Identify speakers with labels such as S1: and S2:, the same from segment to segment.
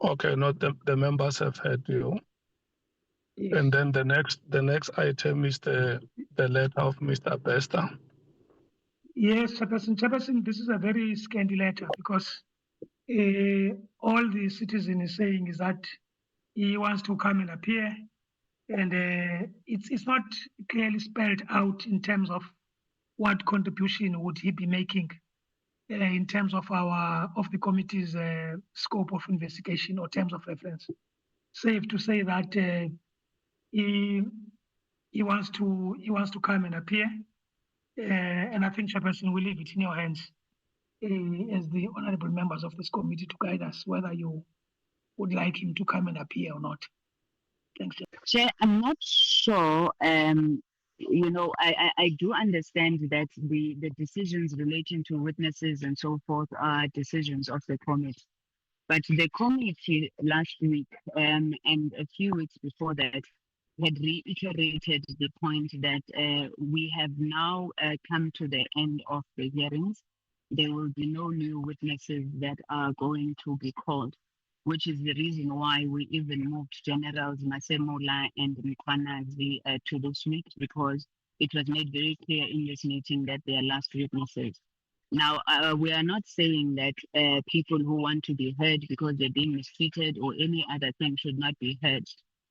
S1: Okay, no, the members have heard you.
S2: Yes.
S1: And then the next item is the letter of Mr. Bester.
S2: Yes, Chairperson, this is a very scanty letter because all the citizen is saying is that he wants to come and appear, and it's not clearly spelled out in terms of what contribution would he be making in terms of the committee's scope of investigation or terms of reference. Safe to say that he wants to come and appear, and I think, Chairperson, we leave it in your hands as the honourable members of this committee to guide us whether you would like him to come and appear or not. Thanks, Chair.
S3: Chair, I'm not sure. I do understand that the decisions relating to witnesses and so forth are decisions of the committee. But the committee last week and a few weeks before that had reiterated the point that we have now come to the end of the hearings. There will be no new witnesses that are going to be called, which is the reason why we even moved Generals Masemola and Mkwanazi to this week, because it was made very clear in this meeting that they are last witnesses. Now, we are not saying that people who want to be heard because they're being mistreated or any other thing should not be heard.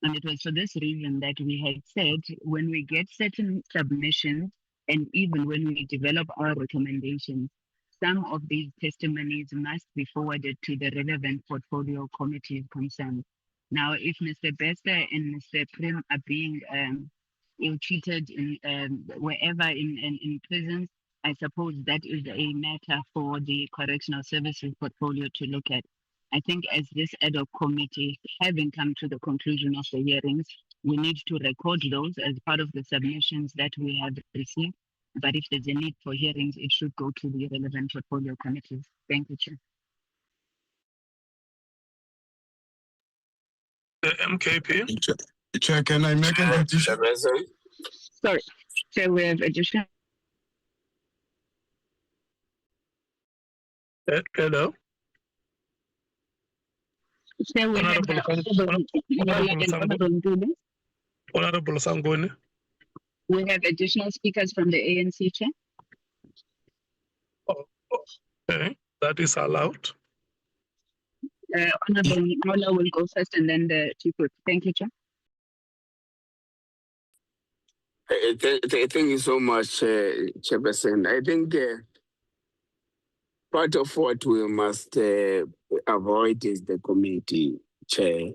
S3: And it was for this reason that we had said when we get certain submissions and even when we develop our recommendations, some of these testimonies must be forwarded to the relevant portfolio committees concerned. Now, if Mr. Bester and Mr. Prim are being ill-treated in wherever in prisons, I suppose that is a matter for the Correctional Services portfolio to look at. I think as this ad hoc committee, having come to the conclusion of the hearings, we need to record those as part of the submissions that we have received. But if there's a need for hearings, it should go to the relevant portfolio committees. Thank you, Chair.
S1: The MKP.
S4: Chair, can I make an addition?
S3: Sorry, Chair, we have additional.
S1: Hello.
S3: Chair, we have
S1: Honorable Sangoni.
S3: We have additional speakers from the ANC, Chair.
S1: Okay, that is allowed.
S3: Honorable Mola will go first and then the Chief Whip. Thank you, Chair.
S5: Thank you so much, Chairperson. I think part of what we must avoid as the committee, Chair,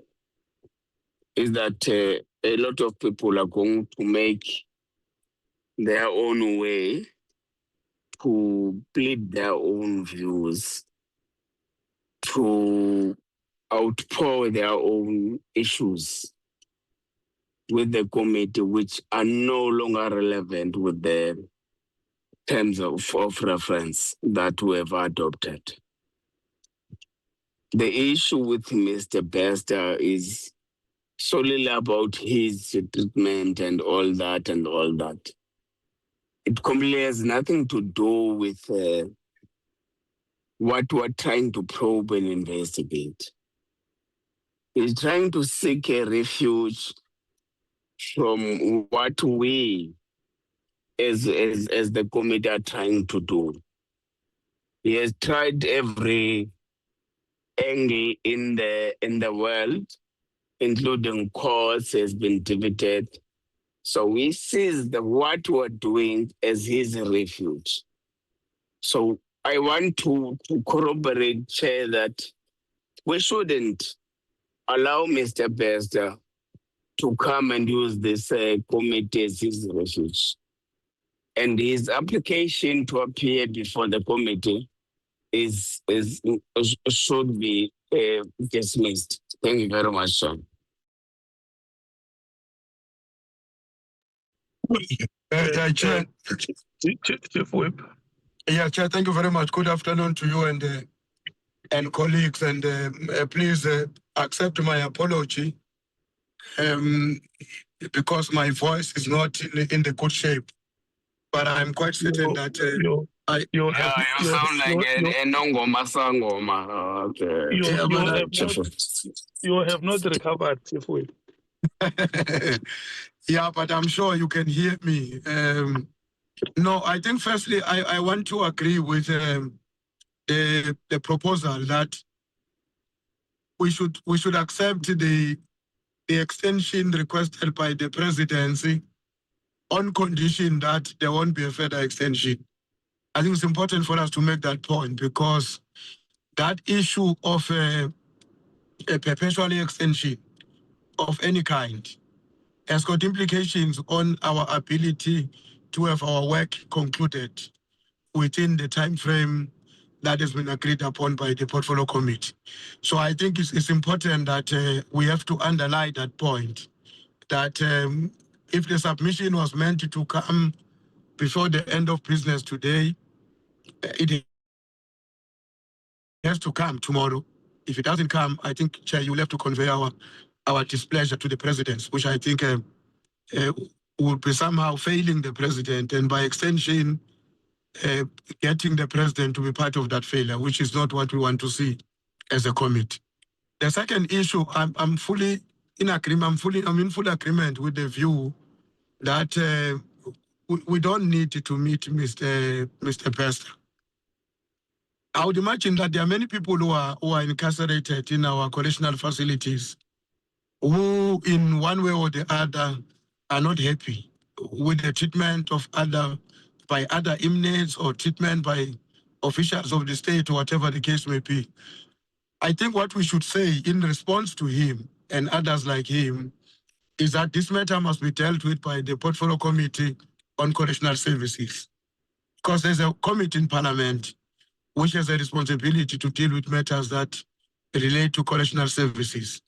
S5: is that a lot of people are going to make their own way to plead their own views, to outpour their own issues with the committee, which are no longer relevant with the terms of reference that we have adopted. The issue with Mr. Bester is solely about his treatment and all that and all that. It completely has nothing to do with what we're trying to probe and investigate. He's trying to seek a refuge from what we as the committee are trying to do. He has tried every angle in the world, including courts, has been debated. So we see what we're doing as his refuge. So I want to corroborate, Chair, that we shouldn't allow Mr. Bester to come and use this committee as his refuge. And his application to appear before the committee should be dismissed. Thank you very much, sir.
S4: Chair.
S1: Chief Whip.
S4: Yeah, Chair, thank you very much. Good afternoon to you and colleagues. And please accept my apology because my voice is not in the good shape. But I'm quite certain that
S1: You have
S5: Yeah, you sound like a nongoma sangoma. Okay.
S1: you
S4: but
S1: have not you have not recovered, Chief Whip.
S4: yeah, but I'm sure you can hear me. No, I think firstly, I want to agree with the proposal that we should accept the extension requested by the presidency on condition that there won't be a further extension. I think it's important for us to make that point because that issue of a perpetual extension of any kind has got implications on our ability to have our work concluded within the time frame that has been agreed upon by the portfolio committee. So I think it's important that we have to underline that point, that if the submission was meant to come before the end of business today, it has to come tomorrow. If it doesn't come, I think, Chair, you'll have to convey our displeasure to the president, which I think would be somehow failing the president, and by extension, getting the president to be part of that failure, which is not what we want to see as a committee. The second issue, I'm fully in agreement. I'm in full agreement with the view that we don't need to meet Mr. Pester. I would imagine that there are many people who are incarcerated in our correctional facilities who, in one way or the other, are not happy with the treatment of by other inmates or treatment by officials of the state or whatever the case may be. I think what we should say in response to him and others like him is that this matter must be dealt with by the Portfolio Committee on Correctional Services, because there's a committee in Parliament which has a responsibility to deal with matters that relate to correctional services.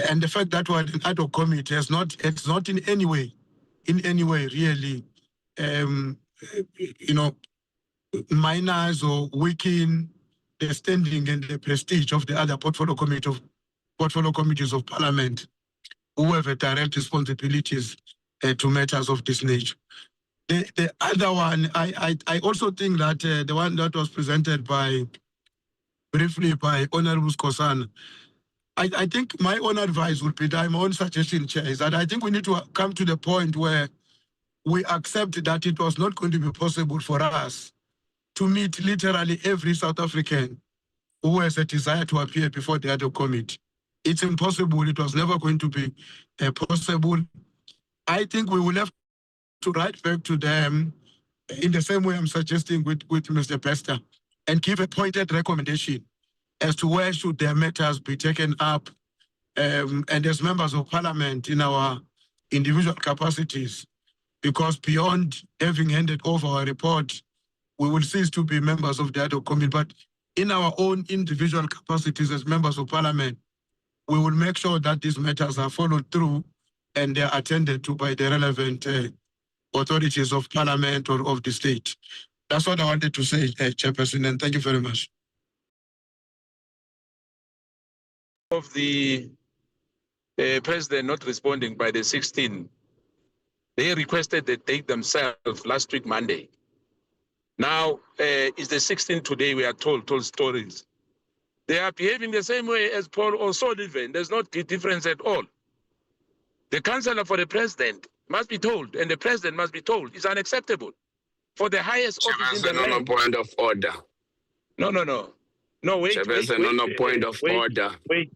S4: And the fact that we're an ad hoc committee it's not in any way really, minors or weaken the standing and the prestige of the other portfolio committees of Parliament who have a direct responsibilities to matters of this nature. The other one, I also think that the one that was presented briefly by Honorable Skosana, I think my own advice would be that my own suggestion, Chair, is that I think we need to come to the point where we accept that it was not going to be possible for us to meet literally every South African who has a desire to appear before the ad hoc committee. It's impossible. It was never going to be possible. I think we will have to write back to them in the same way I'm suggesting with Mr. Pester and give a pointed recommendation as to where should their matters be taken up, and as members of Parliament in our individual capacities, because beyond having handed over our report, we will cease to be members of the ad hoc committee. But in our own individual capacities as members of Parliament, we will make sure that these matters are followed through and they are attended to by the relevant authorities of Parliament or of the state. That's what I wanted to say, Chairperson, and thank you very much.
S6: Of the president not responding by the 16th, they requested the date themselves last week, Monday. Now, it's the 16th today, we are told stories. They are behaving the same way as Paul or Sullivan. There's no difference at all. The counselor for the president must be told, and the president must be told. It's unacceptable for the highest office in the land.
S5: On a point of order.
S6: No, wait.
S5: On a point of order.
S6: Wait.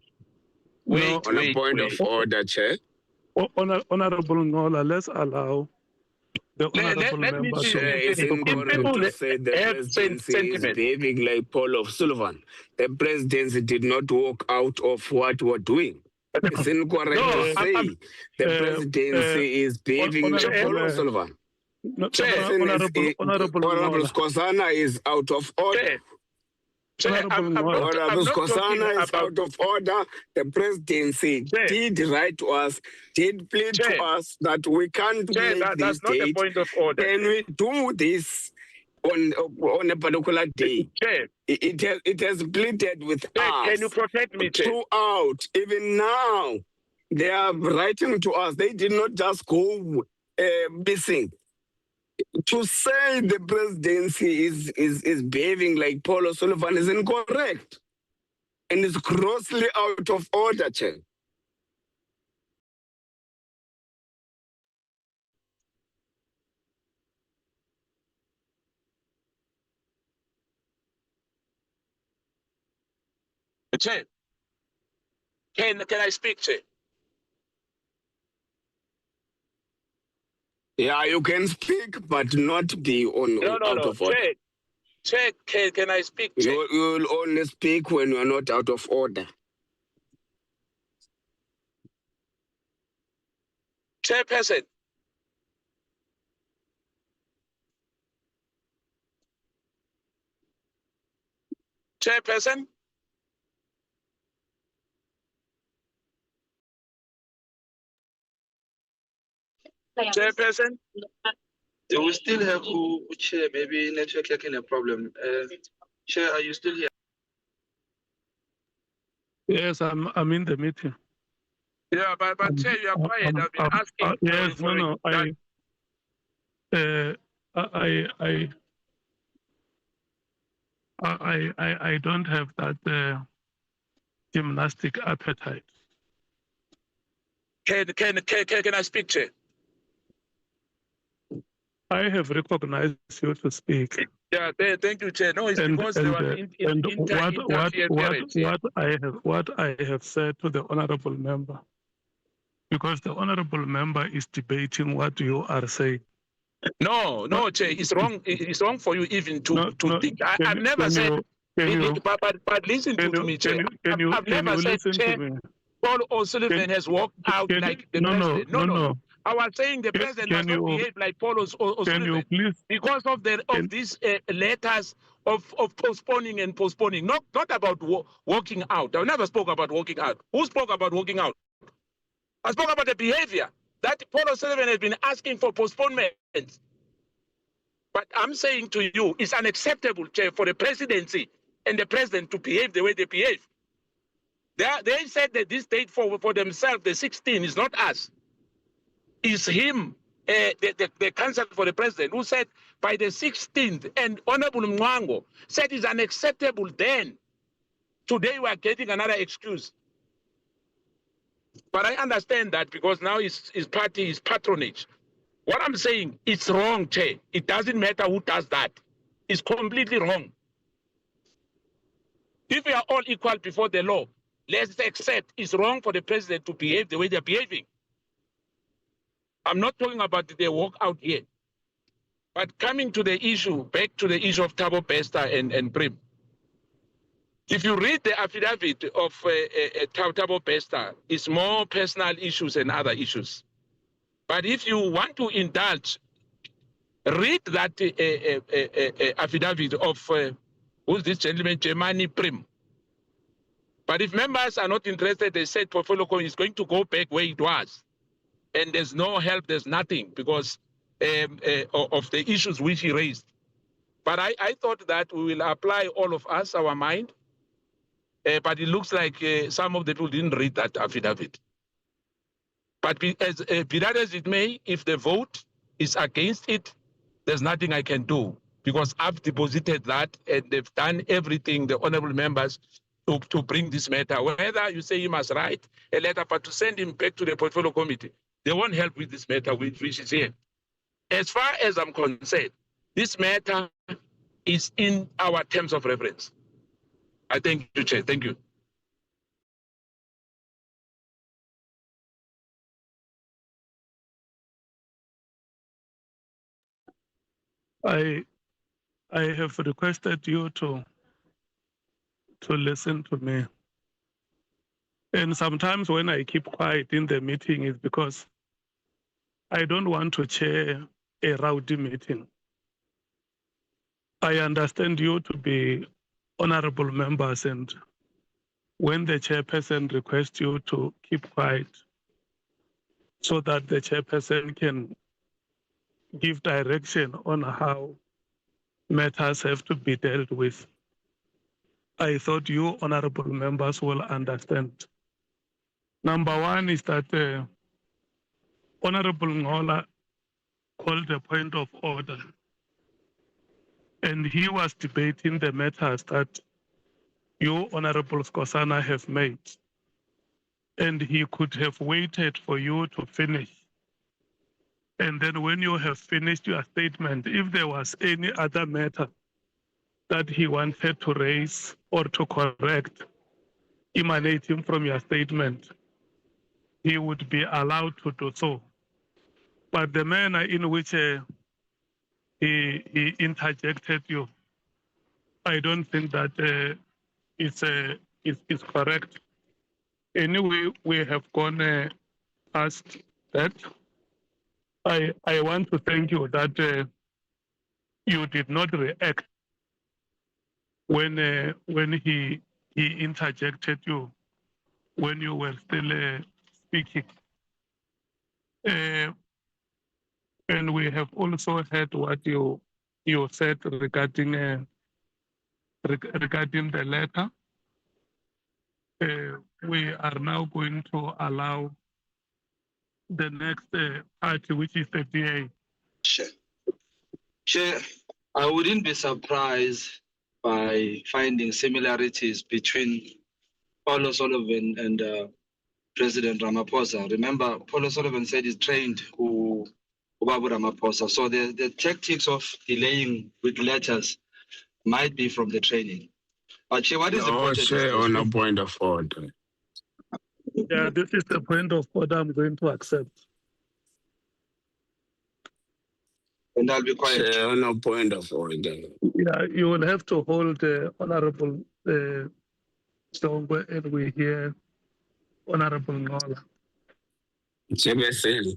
S5: On a point of order, Chair.
S1: Honorable Nola, let's allow the honorable member
S5: It's incorrect to say the presidency is behaving like Paul of Sullivan. The presidency did not walk out of what we're doing. It's incorrect to say the presidency is behaving like Paul of Sullivan. Honorable Skosana is out of order. Honorable Skosana is out of order. The presidency did write to us, did plead to us that we can't make this date.
S6: Not the point of order.
S5: Can we do this on a particular day? It has pleaded with us.
S6: Can you protect me,
S5: throughout? Even now, they are writing to us. They did not just go missing. To say the presidency is behaving like Paul O'Sullivan is incorrect and is grossly out of order, Chair.
S6: Chair, can I speak, Chair?
S5: Yeah, you can speak, but not be out of order.
S6: Chair, can I speak, Chair?
S5: You will only speak when you are not out of order.
S6: Chairperson. Chairperson. Chairperson.
S7: They will still have who chair, maybe network like a problem. Chair, are you still here?
S1: Yes, I'm in the meeting.
S6: Yeah, but Chair, you are quiet. I've been asking.
S1: Yes, no. I don't have that gymnastic appetite.
S6: Can I speak, Chair?
S1: I have recognized you to speak.
S6: Yeah, thank you, Chair. No, it's because there was
S1: what I have said to the honourable member, because the honourable member is debating what you are saying.
S6: No, Chair, it's wrong. It's wrong for you even to think. I've never said. But listen to me, Chair. I've never said, Chair, Paul O'Sullivan has walked out like the president. No. I was saying the president does not behave like Paul O'Sullivan because of these letters of postponing and postponing. Not about walking out. I never spoke about walking out. Who spoke about walking out? I spoke about the behavior that Paul O'Sullivan has been asking for postponement. But I'm saying to you, it's unacceptable, Chair, for the presidency and the president to behave the way they behave. They said that this date for themselves, the 16th, is not us. It's him, the counsel for the president, who said by the 16th, and Honorable Mwango said it's unacceptable then. Today we are getting another excuse. But I understand that because now his party is patronage. What I'm saying, it's wrong, Chair. It doesn't matter who does that. It's completely wrong. If we are all equal before the law, let's accept it's wrong for the president to behave the way they're behaving. I'm not talking about the walk out here. But coming to the issue, back to the issue of Thabo Bester and Prim. If you read the affidavit of Thabo Bester, it's more personal issues and other issues. But if you want to indulge, read that affidavit of, who's this gentleman, Jemani Prim. But if members are not interested, they said portfolio is going to go back where it was. And there's no help, there's nothing because of the issues which he raised. But I thought that we will apply all of us, our mind. But it looks like some of the people didn't read that affidavit. But be that as it may, if the vote is against it, there's nothing I can do because I've deposited that and they've done everything, the honorable members, to bring this matter. Whether you say he must write a letter, but to send him back to the portfolio committee, they won't help with this matter which is here. As far as I'm concerned, this matter is in our terms of reference. I thank you, Chair. Thank you.
S1: I have requested you to listen to me. And sometimes when I keep quiet in the meeting is because I don't want to chair a rowdy meeting. I understand you to be honorable members, and when the chairperson requests you to keep quiet so that the chairperson can give direction on how matters have to be dealt with, I thought you honorable members will understand. Number one is that Honorable Ngola called a point of order. And he was debating the matters that you, Honorable Skosana, have made. And he could have waited for you to finish. And then when you have finished your statement, if there was any other matter that he wanted to raise or to correct emanating from your statement, he would be allowed to do so. But the manner in which he interjected you, I don't think that is correct. Anyway, we have gone past that. I want to thank you that you did not react when he interjected you when you were still speaking. And we have also heard what you said regarding regarding the letter. We are now going to allow the next party, which is the DA.
S7: Chair, I wouldn't be surprised by finding similarities between Paulo Sullivan and President Ramaphosa. Remember, Paulo Sullivan said he's trained Ubabu Ramaphosa. So the tactics of delaying with letters might be from the training. But Chair, what is important?
S5: Chair, on a point of order.
S1: Yeah, this is the point of order I'm going to accept.
S7: And I'll be quiet.
S5: Chair, on a point of order.
S1: Yeah, you will have to hold Honorable Shongwe, and we hear Honorable Nola.
S5: Chairperson,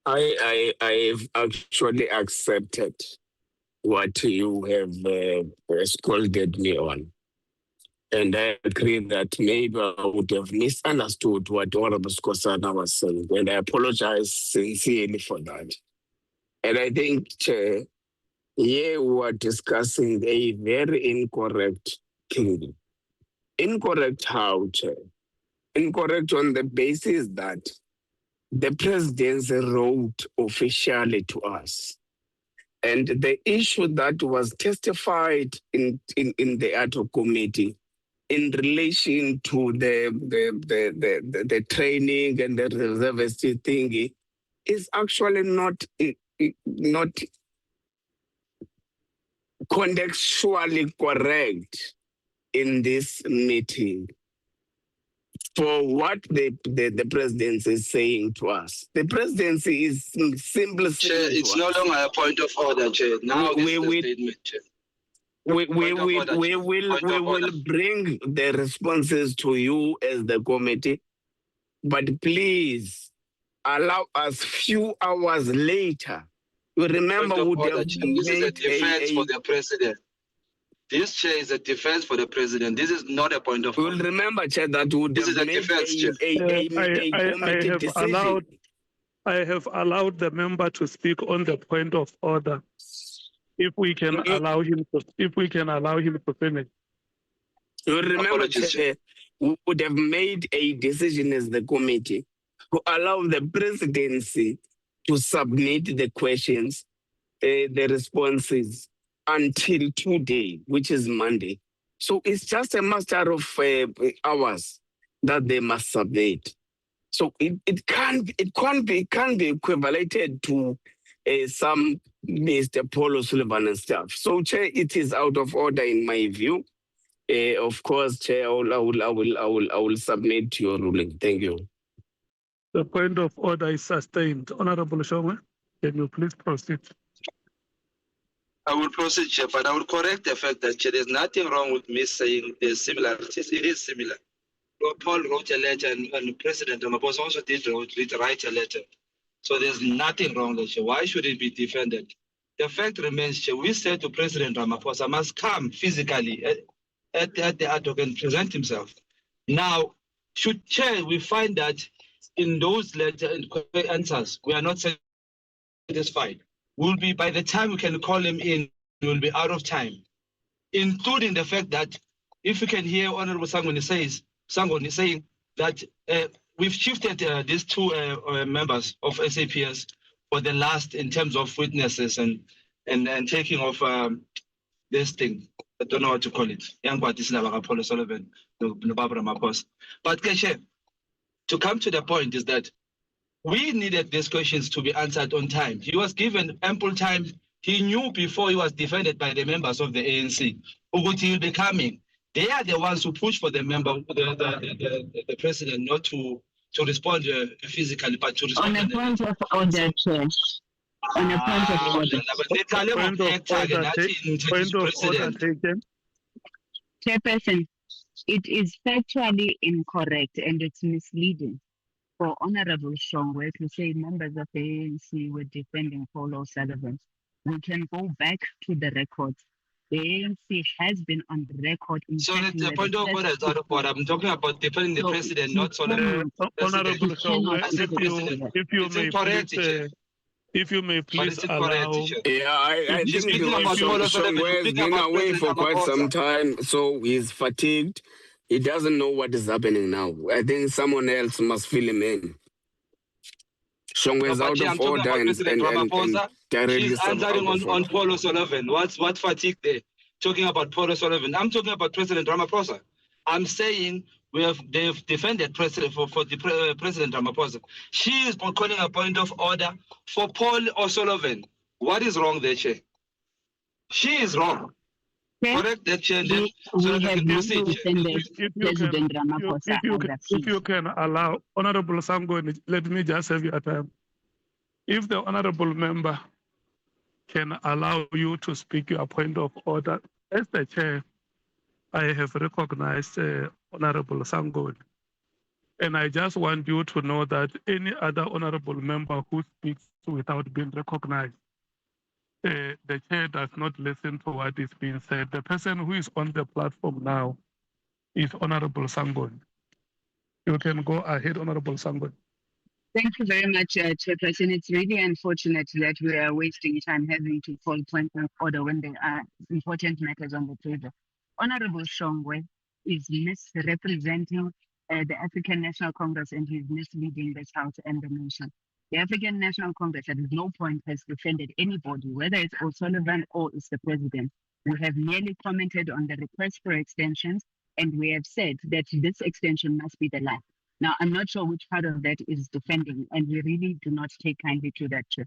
S5: I've actually accepted what you have scolded me on. And I agree that maybe I would have misunderstood what Honorable Skosana was saying. And I apologize sincerely for that. And I think, Chair, here we are discussing a very incorrect thing. Incorrect how, Chair? Incorrect on the basis that the presidency wrote officially to us. And the issue that was testified in the ad hoc committee in relation to the training and the reservist thingy is actually not contextually correct in this meeting for what the presidency is saying to us. The presidency is simply saying
S7: Chair, it's no longer a point of order, Chair. Now we
S5: will bring the responses to you as the committee, but please allow us few hours later. You remember,
S7: this is a defense for the president. This, Chair, is a defense for the president. This is not a point of order.
S5: You'll remember, Chair, that would
S7: this
S5: have
S7: is a
S5: made
S7: defense, Chair.
S1: I have allowed the member to speak on the point of order. If we can allow him to finish.
S5: You remember, Chair, we would have made a decision as the committee to allow the presidency to submit the questions, the responses until today, which is Monday. So it's just a matter of hours that they must submit. So it can't be equivalated to some Mr. Paulo Sullivan and stuff. So, Chair, it is out of order in my view. Of course, Chair, I will submit to your ruling. Thank you.
S1: The point of order is sustained. Honorable Shongwe, can you please proceed?
S7: I will proceed, Chair, but I will correct the fact that, Chair, there's nothing wrong with me saying there's similarities. It is similar. Paul wrote a letter, and President Ramaphosa also did write a letter. So there's nothing wrong there, Chair. Why should it be defended? The fact remains, Chair, we said to President Ramaphosa must come physically at the ad hoc and present himself. Now, should, Chair, we find that in those letter and answers, we are not satisfied. Will be, by the time we can call him in, we will be out of time, including the fact that if we can hear Honorable Sangoni saying that we've shifted these two members of SAPS for the last in terms of witnesses and taking off this thing. I don't know what to call it. Apollo Sullivan, Barbara Mapos. But Keshe, to come to the point is that we needed these questions to be answered on time. He was given ample time. He knew before he was defended by the members of the ANC who he will be coming. They are the ones who push for the the president not to respond physically, but to respond.
S3: On a point of order, Chair. On a point of order.
S1: Point of order taken.
S3: Chairperson, it is factually incorrect and it's misleading for Honorable Shongwe to say members of the ANC were defending Paul O'Sullivan. We can go back to the records. The ANC has been on the record.
S7: So the point of order is out of order. I'm talking about defending the president, not Sullivan.
S1: Honorable Shongwe, if you may please allow.
S5: Yeah, I think Shongwe has been away for quite some time, so he's fatigued. He doesn't know what is happening now. I think someone else must fill him in. Shongwe is out of order and
S7: she's answering on Paul O'Sullivan. What fatigue there? Talking about Paul O'Sullivan. I'm talking about President Ramaphosa. I'm saying they've defended President President Ramaphosa. She is calling a point of order for Paul O'Sullivan. What is wrong there, Chair? She is wrong. Correct that, Chair.
S1: If you can allow Honorable Sango, let me just have your time. If the honorable member can allow you to speak your point of order, as the chair, I have recognized Honorable Sango. And I just want you to know that any other honorable member who speaks without being recognized, the chair does not listen to what is being said. The person who is on the platform now is Honorable Sangon. You can go ahead, Honorable Sangon.
S3: Thank you very much, Chairperson. It's really unfortunate that we are wasting time having to call points of order when there are important matters on the table. Honorable Shongwe is misrepresenting the African National Congress and he's misleading this House and the nation. The African National Congress at no point has defended anybody, whether it's O'Sullivan or it's the president. We have merely commented on the request for extensions, and we have said that this extension must be the last. Now, I'm not sure which part of that is defending, and we really do not take kindly to that, Chair.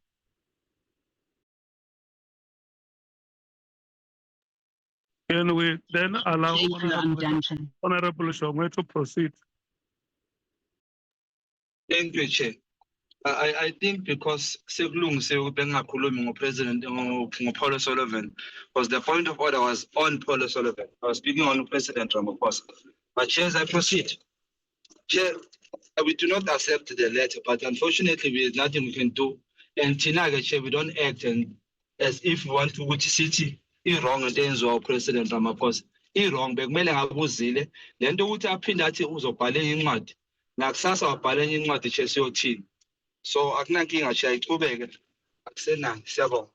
S1: Can we then allow Honorable Shongwe to proceed?
S7: Thank you, Chair. I think because President Paul O'Sullivan, because the point of order was on Paul O'Sullivan. I was speaking on President Ramaphosa. But Chair, as I proceed, Chair, we do not accept the letter, but unfortunately, there's nothing we can do. And Tinaga, Chair, we don't act and as if we want to which city is wrong and then so President Ramaphosa. Is wrong, but mele ngabuzile. Then the uta pinati uzobhale incwadi. Nakusasa wabhale incwadi Chair siyothini. So akunankinga Chair iqhubeke. Akusenani, siyabonga.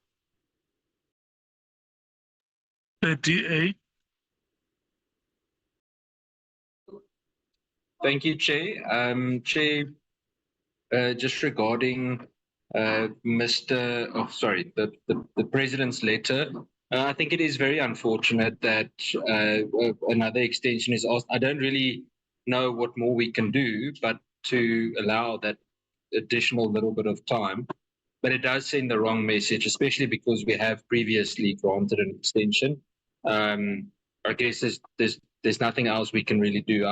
S1: 38.
S8: Thank you, Chair. Chair, just regarding the President's letter, I think it is very unfortunate that another extension is asked. I don't really know what more we can do, but to allow that additional little bit of time. But it does send the wrong message, especially because we have previously granted an extension. I guess there's nothing else we can really do.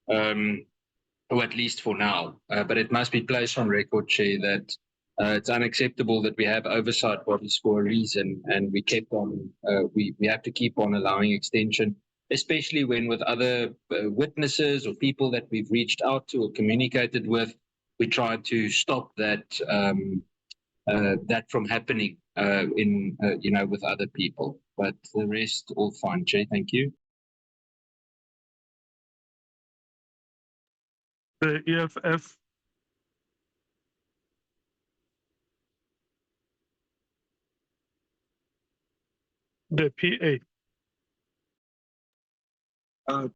S8: Or at least for now, but it must be placed on record, Chair, that it's unacceptable that we have oversight bodies for a reason, and we kept on. We have to keep on allowing extension, especially when with other witnesses or people that we've reached out to or communicated with, we try to stop that that from happening with other people. But the rest all fine, Chair. Thank you.
S1: The EFF. The PA.